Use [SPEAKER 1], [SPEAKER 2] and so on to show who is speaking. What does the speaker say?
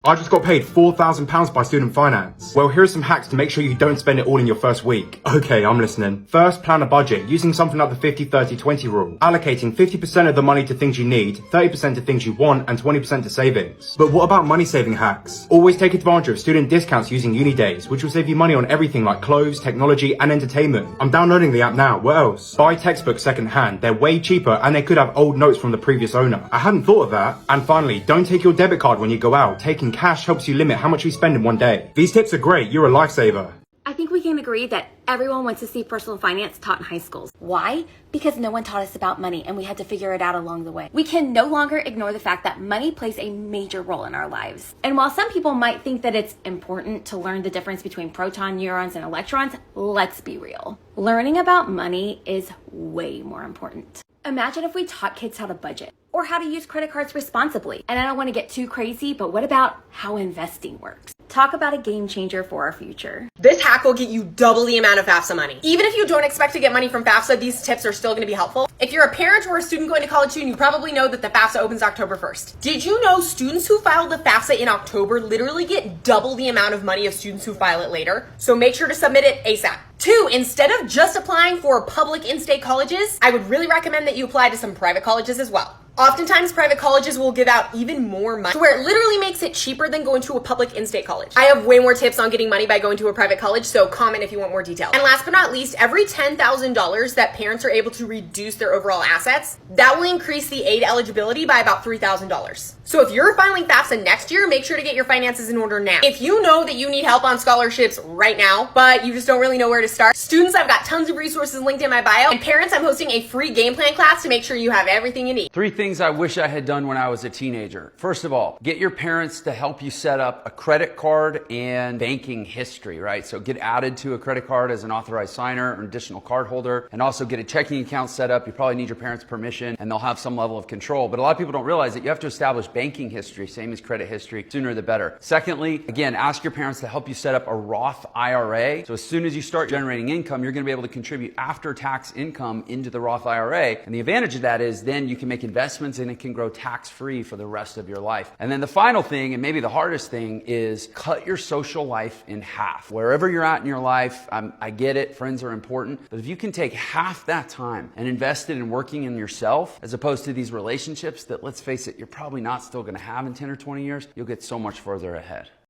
[SPEAKER 1] I just got paid £4,000 by Student Finance. Well, here are some hacks to make sure you don't spend it all in your first week. Okay, I'm listening. First, plan a budget using something like the 50-30-20 rule. Allocating 50% of the money to things you need, 30% to things you want, and 20% to savings. But what about money saving hacks? Always take advantage of student discounts using uni days, which will save you money on everything like clothes, technology, and entertainment. I'm downloading the app now. What else? Buy textbooks secondhand. They're way cheaper and they could have old notes from the previous owner. I hadn't thought of that. And finally, don't take your debit card when you go out. Taking cash helps you limit how much you spend in one day. These tips are great. You're a lifesaver.
[SPEAKER 2] I think we can agree that everyone wants to see personal finance taught in high schools. Why? Because no one taught us about money and we had to figure it out along the way. We can no longer ignore the fact that money plays a major role in our lives. And while some people might think that it's important to learn the difference between proton, neurons, and electrons, let's be real. Learning about money is way more important. Imagine if we taught kids how to budget or how to use credit cards responsibly. And I don't want to get too crazy, but what about how investing works? Talk about a game changer for our future.
[SPEAKER 3] This hack will get you double the amount of FAFSA money. Even if you don't expect to get money from FAFSA, these tips are still going to be helpful. If you're a parent or a student going to college soon, you probably know that the FAFSA opens October 1st. Did you know students who filed the FAFSA in October literally get double the amount of money of students who file it later? So make sure to submit it ASAP. 2, instead of just applying for public in-state colleges, I would really recommend that you apply to some private colleges as well. Oftentimes, private colleges will give out even more money to where it literally makes it cheaper than going to a public in-state college. I have way more tips on getting money by going to a private college, so comment if you want more details. And last but not least, every $10,000 that parents are able to reduce their overall assets, that will increase the aid eligibility by about $3,000. So if you're filing FAFSA next year, make sure to get your finances in order now. If you know that you need help on scholarships right now, but you just don't really know where to start, students, I've got tons of resources linked in my bio, and parents, I'm hosting a free game plan class to make sure you have everything you need.
[SPEAKER 4] 3 things I wish I had done when I was a teenager. First of all, get your parents to help you set up a credit card and banking history, right? So get added to a credit card as an authorized signer or additional card holder, and also get a checking account set up. You probably need your parents' permission and they'll have some level of control. But a lot of people don't realize that you have to establish banking history, same as credit history, sooner the better. Secondly, again, ask your parents to help you set up a Roth IRA. So as soon as you start generating income, you're gonna be able to contribute after-tax income into the Roth IRA. And the advantage of that is then you can make investments and it can grow tax-free for the rest of your life. And then the final thing, and maybe the hardest thing, is cut your social life in half. Wherever you're at in your life, I get it, friends are important, but if you can take half that time and invest it in working in yourself, as opposed to these relationships that, let's face it, you're probably not still gonna have in 10 or 20 years, you'll get so much further ahead.